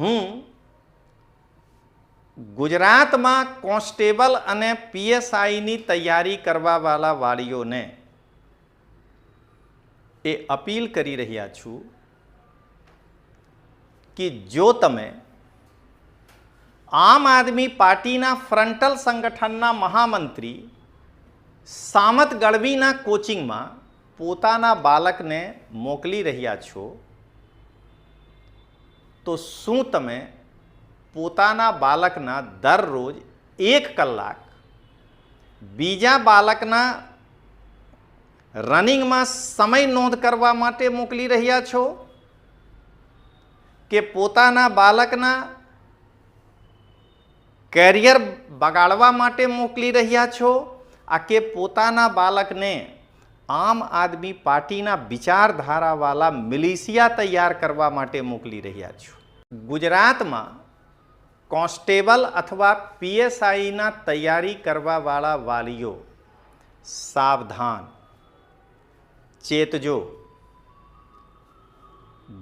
હું ગુજરાતમાં કોન્સ્ટેબલ અને પીએસઆઈની તૈયારી કરવાવાળા વાળીઓને એ અપીલ કરી રહ્યા છું કે જો તમે આમ આદમી પાર્ટીના ફ્રન્ટલ સંગઠનના મહામંત્રી સામત ગઢવીના કોચિંગમાં પોતાના બાળકને મોકલી રહ્યા છો તો શું તમે પોતાના બાળકના દરરોજ 1 કલાક બીજા બાળકના રનિંગમાં સમય નોંધ કરવા માટે મોકલી રહ્યા છો કે પોતાના બાળકના કેરિયર બગાડવા માટે મોકલી રહ્યા છો આ કે પોતાના બાળકને આમ આદમી પાર્ટીના વિચારધારાવાળા મિલિશિયા તૈયાર કરવા માટે મોકલી રહ્યા છો? ગુજરાતમાં કોન્સ્ટેબલ અથવા પીએસઆઈના તૈયારી કરવાવાળા વાલીઓ સાવધાન, ચેતજો.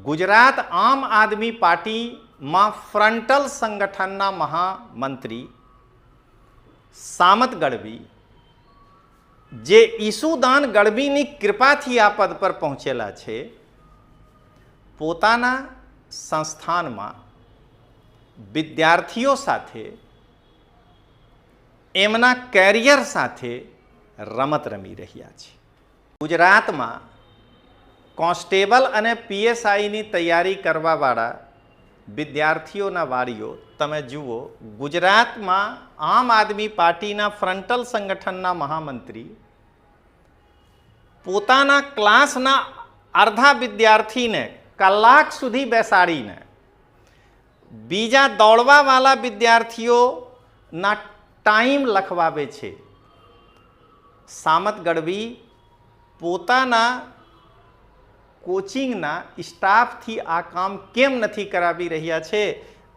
ગુજરાત આમ આદમી પાર્ટીમાં ફ્રન્ટલ સંગઠનના મહામંત્રી સામત ગઢવી જે ઈસુદાન ગઢવીની કૃપાથી આ પદ પર પહોંચેલા છે, પોતાના સંસ્થાનમાં વિદ્યાર્થીઓ સાથે એમના કેરિયર સાથે રમત રમી રહ્યા છે. ગુજરાતમાં કોન્સ્ટેબલ અને પીએસઆઈની તૈયારી કરવાવાળા વિદ્યાર્થીઓના વાળીઓ તમે જુઓ, ગુજરાતમાં આમ આદમી પાર્ટીના ફ્રન્ટલ સંગઠનના મહામંત્રી પોતાના ક્લાસના અડધા વિદ્યાર્થીને કલાક સુધી બેસાડીને બીજા દોડવાવાળા વિદ્યાર્થીઓના ટાઈમ લખવાવે છે. સામત ગઢવી પોતાના કોચિંગના સ્ટાફથી આ કામ કેમ નથી કરાવી રહ્યા છે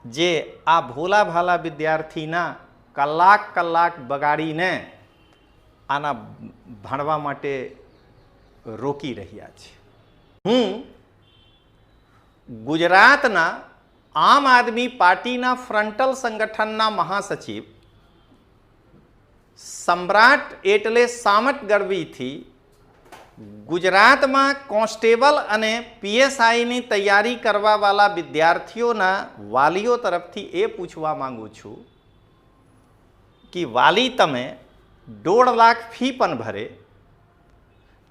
જે આ ભોલા ભાલા વિદ્યાર્થીના કલાક બગાડીને આના ભણવા માટે રોકી રહ્યા છે? હું ગુજરાતના આમ આદમી પાર્ટીના ફ્રન્ટલ સંગઠનના મહાસચિવ સમ્રાટ એટલે સામત ગઢવીથી ગુજરાતમાં કોન્સ્ટેબલ અને પીએસઆઈની તૈયારી કરવાવાળા વિદ્યાર્થીઓના વાલીઓ તરફથી એ પૂછવા માંગુ છું કે વાલી તમે 1.5 લાખ ફી પણ ભરે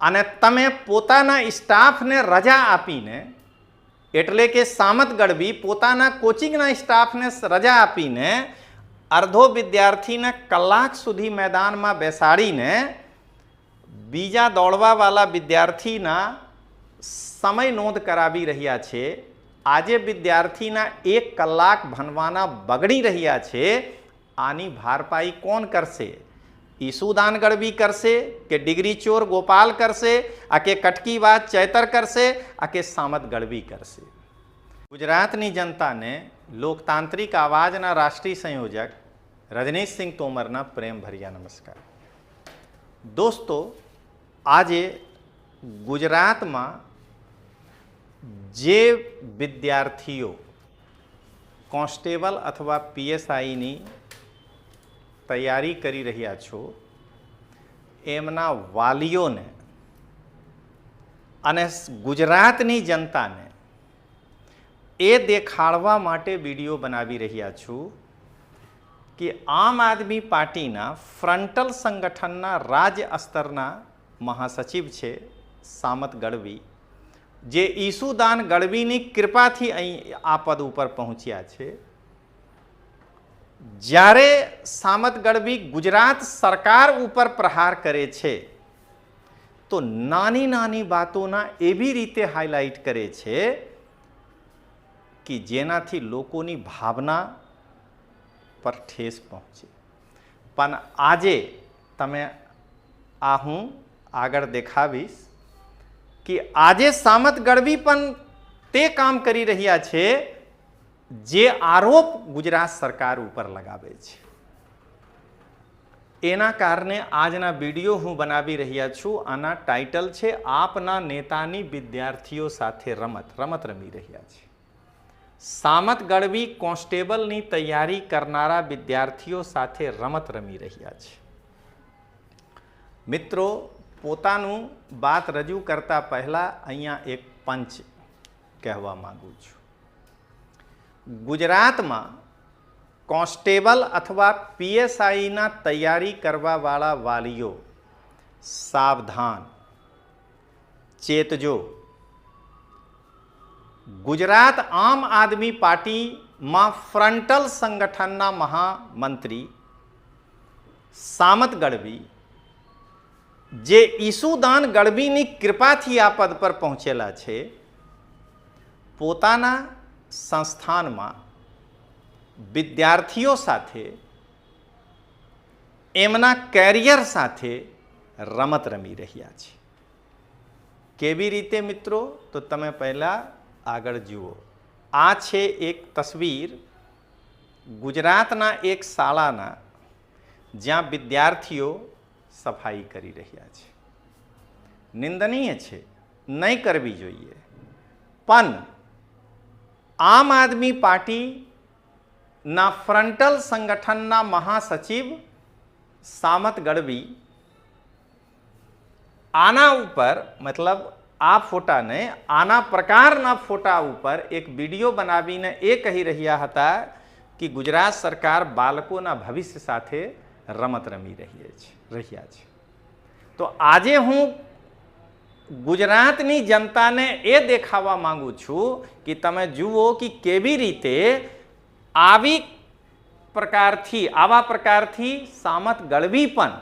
અને તમે પોતાના સ્ટાફને રજા આપીને એટલે કે સામત ગઢવી પોતાના કોચિંગના સ્ટાફને રજા આપીને અડધો વિદ્યાર્થીને કલાક સુધી મેદાનમાં બેસાડીને બીજા દોડવાવાળા વિદ્યાર્થીના સમય નોંધ કરાવી રહ્યા છે. આજે વિદ્યાર્થીના 1 કલાક ભણવાના બગડી રહ્યા છે. આની ભારપાઈ કોણ કરશે? ઈસુદાન ગઢવી કરશે કે ડિગ્રી ચોર ગોપાલ કરશે? આ કે કટકીવાદ ચૈતર કરશે? આ કે સામત ગઢવી કરશે? ગુજરાતની જનતાને લોકતાંત્રિક આવાજના રાષ્ટ્રીય સંયોજક રજનીશસિંહ તોમરના પ્રેમ ભર્યા નમસ્કાર. દોસ્તો, આજે ગુજરાતમાં જે વિદ્યાર્થીઓ કોન્સ્ટેબલ અથવા પીએસઆઈની તૈયારી કરી રહ્યા છો એમના વાલીઓને અને ગુજરાતની જનતાને એ દેખાડવા માટે વિડીયો બનાવી રહ્યા છું કે આમ આદમી પાર્ટીના ફ્રન્ટલ સંગઠનના રાજ્ય સ્તરના મહાસચિવ છે સામત ગઢવી જે ઈસુદાન ગઢવીની કૃપાથી અહીં આ પદ ઉપર પહોંચ્યા છે. જ્યારે સામત ગઢવી ગુજરાત સરકાર ઉપર પ્રહાર કરે છે તો નાની નાની વાતોના એવી રીતે હાઇલાઇટ કરે છે કે જેનાથી લોકોની ભાવના પર ઠેસ પહોંચે. પણ આજે તમે આ હું આગળ દેખાવીશ કે આજે સામત ગઢવી પણ તે કામ કરી રહ્યા છે જે આરોપ ગુજરાત સરકાર ઉપર લગાવે છે. એના કારણે આજના વિડીયો હું બનાવી રહ્યા છું. આના ટાઇટલ છે આપના નેતાની વિદ્યાર્થીઓ સાથે રમત રમી રહ્યા છે. સામત ગઢવી કોન્સ્ટેબલની તૈયારી કરનારા વિદ્યાર્થીઓ સાથે રમત રમી રહ્યા છે. મિત્રો, પોતાનું વાત રજૂ કરતા પહેલાં અહીંયા એક પંચ કહેવા માગું છું. ગુજરાતમાં કોન્સ્ટેબલ અથવા પીએસઆઈના તૈયારી કરવાવાળા વાલીઓ સાવધાન, ચેતજો. ગુજરાત આમ આદમી પાર્ટીમાં ફ્રન્ટલ સંગઠનના મહામંત્રી સામત ગઢવી, જે ઈસુદાન ગઢવીની કૃપાથી આ પદ પર પહોંચેલા છે, પોતાના સંસ્થાનમાં વિદ્યાર્થીઓ સાથે, એમના કેરિયર સાથે રમત રમી રહ્યા છે. કેવી રીતે મિત્રો? તો તમે પહેલાં આગળ જુઓ. આ છે એક તસવીર ગુજરાતના એક શાળાના, જ્યાં વિદ્યાર્થીઓ સફાઈ કરી રહ્યા છે. નિંદનીય છે, નહીં કરવી જોઈએ. પણ આમ આદમી પાર્ટીના ફ્રન્ટલ સંગઠનના મહાસચિવ સામત ગઢવી આના ઉપર, મતલબ આ ફોટાને, આના પ્રકારના ફોટા ઉપર એક વિડીયો બનાવીને એ કહી રહ્યા હતા કે ગુજરાત સરકાર બાળકોના ભવિષ્ય સાથે રમત રમી રહ્યા છે. તો આજે હું ગુજરાતની જનતાને એ દેખાવા માંગુ છું કે તમે જુઓ કે કેવી રીતે આવા પ્રકારથી સામત ગઢવી પણ,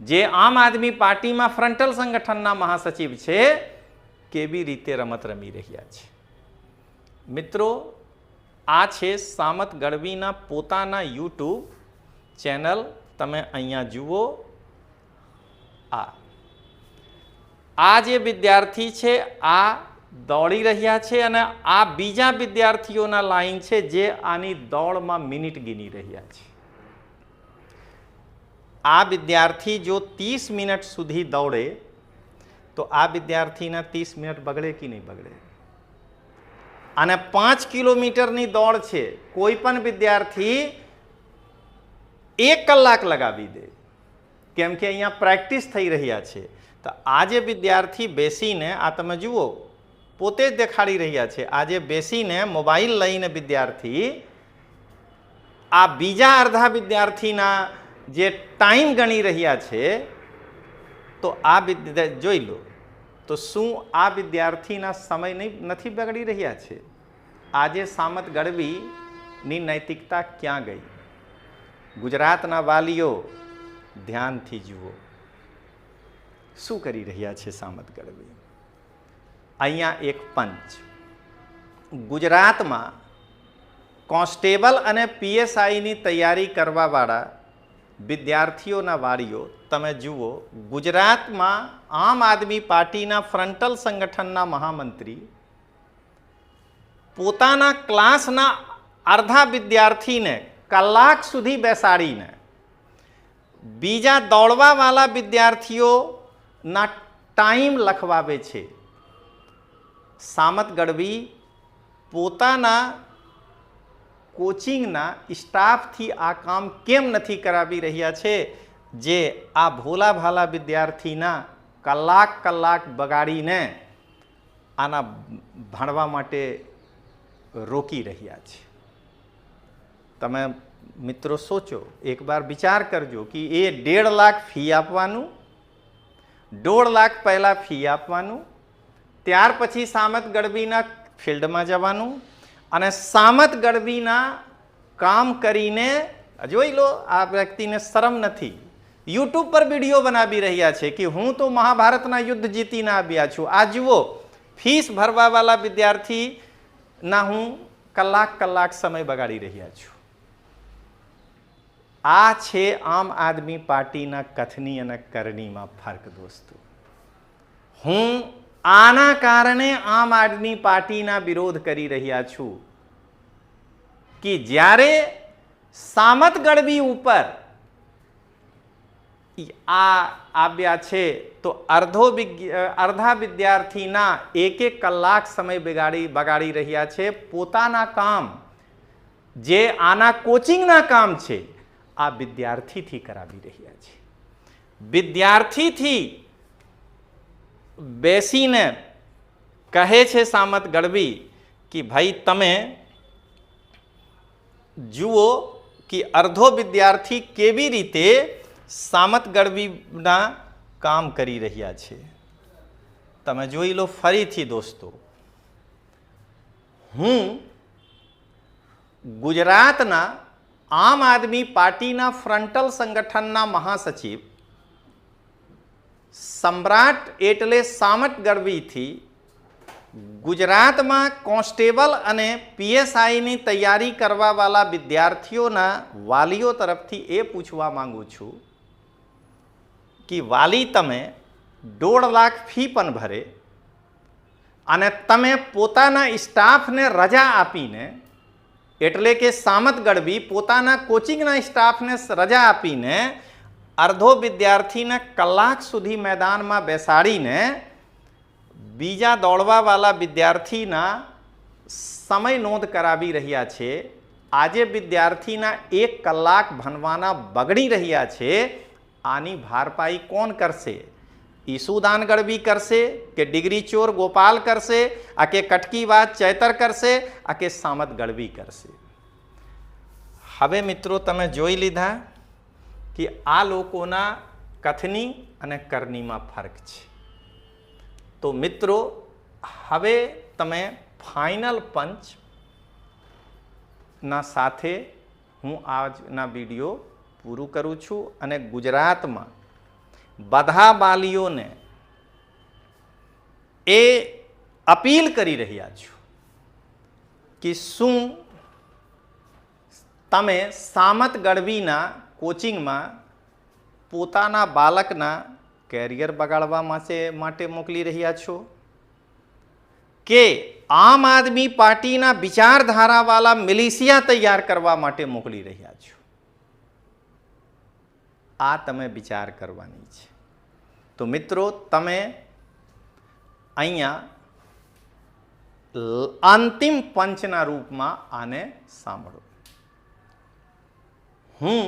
જે આમ આદમી પાર્ટીમાં ફ્રન્ટલ સંગઠનના મહાસચિવ છે, કેવી રીતે રમત રમી રહ્યા છે. મિત્રો, આ છે સામત ગઢવીના પોતાના યુટ્યુબ ચેનલ. તમે અહીંયા જુઓ. આ જે વિદ્યાર્થી છે આ દોડી રહ્યા છે અને આ બીજા વિદ્યાર્થીઓના લાઈન છે જે આની દોડમાં મિનિટ ગીની રહ્યા છે. આ વિદ્યાર્થી જો 30 મિનિટ સુધી દોડે તો આ વિદ્યાર્થીના 30 મિનિટ બગડે કે નહીં બગડે? અને 5 કિલોમીટરની દોડ છે, કોઈ પણ વિદ્યાર્થી 1 કલાક લગાવી દે, કેમ કે અહીંયા પ્રેક્ટિસ થઈ રહ્યા છે. તો આ જે વિદ્યાર્થી બેસીને, આ તમે જુઓ, પોતે જ દેખાડી રહ્યા છે, આજે બેસીને મોબાઈલ લઈને વિદ્યાર્થી આ બીજા અડધા વિદ્યાર્થીના જે ટાઈમ ગણી રહ્યા છે, તો આ જોઈ લો, તો શું આ વિદ્યાર્થીના સમય નથી બગડી રહ્યા છે? આજે સામત ગઢવીની નૈતિકતા ક્યાં ગઈ? ગુજરાતના વાલીઓ ધ્યાનથી જુઓ શું કરી રહ્યા છે સામત ગઢવી. અહીંયા એક પંચ. ગુજરાતમાં કોન્સ્ટેબલ અને પીએસઆઈની તૈયારી કરવાવાળા વિદ્યાર્થીઓના વાલીઓ તમે જુઓ. ગુજરાતમાં આમ આદમી પાર્ટીના ફ્રન્ટલ સંગઠનના મહામંત્રી પોતાના ક્લાસના અડધા વિદ્યાર્થીને કલાક સુધી બેસાડીને બીજા દોડવાવાળા વિદ્યાર્થીઓના ટાઈમ લખવાવે છે. સામત ગઢવી પોતાના કોચિંગના સ્ટાફથી આ કામ કેમ નથી કરાવી રહ્યા છે, જે આ ભોલા ભાલા વિદ્યાર્થીના કલાક બગાડીને આના ભણવા માટે રોકી રહ્યા છે. તમે મિત્રો સોચો, એકવાર વિચાર કરજો કે એ 1.5 લાખ ફી આપવાનું, 1.5 લાખ પહેલાં ફી આપવાનું, ત્યાર પછી સામત ગઢવીના ફિલ્ડમાં જવાનું અને સામત ગઢવીના કામ કરીને, જોઈ લો, આ વ્યક્તિને શરમ નથી, યુટ્યુબ પર વિડીયો બનાવી રહ્યા છે કે હું તો મહાભારતના યુદ્ધ જીતીને આવ્યા છું. આ જુઓ, ફીસ ભરવાવાળા વિદ્યાર્થીના હું કલાક સમય બગાડી રહ્યા છું. આ છે આમ આદમી પાર્ટીના કથની અને કરણીમાં ફરક દોસ્તો. હું આના કારણે આમ આદમી પાર્ટીના વિરોધ કરી રહ્યા છું કે જ્યારે સામત ગઢવી ઉપર આવ્યા છે તો અડધા વિદ્યાર્થીના 1 કલાક સમય બગાડી રહ્યા છે પોતાના કામ જે આના કોચિંગના કામ છે આ વિદ્યાર્થીથી કરાવી રહ્યા છે. વિદ્યાર્થીથી બેસીને કહે છે સામત ગઢવી કે ભાઈ તમે જુઓ કે અડધો વિદ્યાર્થી કેવી રીતે સામત ગઢવીના કામ કરી રહ્યા છે. તમે જોઈ લો ફરીથી દોસ્તો. હું ગુજરાતના આમ આદમી પાર્ટીના ફ્રન્ટલ સંગઠનના મહાસચિવ સમ્રાટ એટલે સામત ગઢવીથી ગુજરાતમાં કોન્સ્ટેબલ અને પીએસઆઈની તૈયારી કરવાવાળા વિદ્યાર્થીઓના વાલીઓ તરફથી એ પૂછવા માંગુ છું કે વાલી તમે 1.5 લાખ ફી પણ ભરે અને તમે પોતાના સ્ટાફને રજા આપીને એટલે કે સામત ગઢવી પોતાના કોચિંગના સ્ટાફને રજા આપીને અડધો વિદ્યાર્થીને કલાક સુધી મેદાનમાં બેસાડીને બીજા દોડવાવાળા વિદ્યાર્થીના સમય નોંધ કરાવી રહ્યા છે. આજે વિદ્યાર્થીના 1 કલાક ભણવાના બગડી રહ્યા છે. આની ભારપાઈ કોણ કરશે? ઈસુદાન ગઢવી કરશે કે ડિગ્રી ચોર ગોપાલ કરશે? આ કે કટકીવાદ ચૈતર કરશે? આ કે સામત ગઢવી કરશે? હવે મિત્રો તમે જોઈ લીધા કે આ લોકોના કથની અને કરણીમાં ફરક છે. તો મિત્રો હવે તમે ફાઇનલ પંચના સાથે હું આજના વિડીયો પૂરું કરું છું અને ગુજરાતમાં બધા વાલીઓને એ અપીલ કરી રહ્યા છું કે શું તમે સામત ગઢવીના કોચિંગમાં પોતાના બાળકના કેરિયર બગાડવા માટે મોકલી રહ્યા છો કે આમ આદમી પાર્ટીના વિચારધારાવાળા મિલિશિયા તૈયાર કરવા માટે મોકલી રહ્યા છો? આ તમે વિચાર કરવાની છે. તો મિત્રો તમે અહીંયા અંતિમ પંચના રૂપમાં આને સાંભળો. હું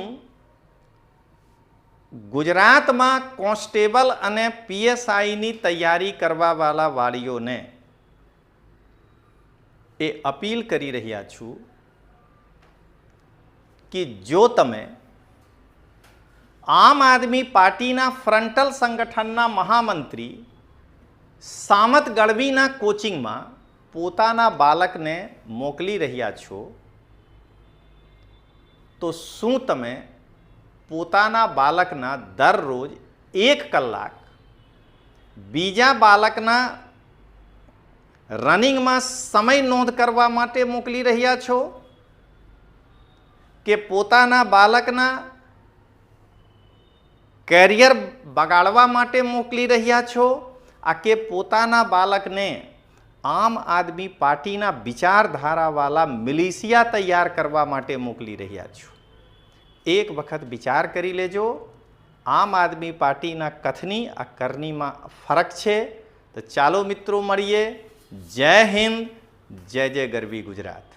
ગુજરાતમાં કોન્સ્ટેબલ અને પીએસઆઈની તૈયારી કરવાવાળા વાલીઓને એ અપીલ કરી રહ્યા છું કે જો તમે આમ આદમી પાર્ટીના ફ્રન્ટલ સંગઠનના મહામંત્રી સામત ગઢવીના કોચિંગમાં પોતાના બાળકને મોકલી રહ્યા છો તો શું તમે પોતાના બાળકના દરરોજ 1 કલાક બીજા બાળકના રનિંગમાં સમય નોંધ કરવા માટે મોકલી રહ્યા છો કે પોતાના બાળકના કેરિયર બગાડવા માટે મોકલી રહ્યા છો? આ કે પોતાના બાળકને આમ આદમી પાર્ટીના વિચારધારાવાળા મિલિશિયા તૈયાર કરવા માટે મોકલી રહ્યા છો? એક વખત વિચાર કરી લેજો. આમ આદમી પાર્ટીના કથની આ કરણીમાં ફરક છે. તો ચાલો મિત્રો મળીએ. જય હિન્દ, જય જય ગરવી ગુજરાત.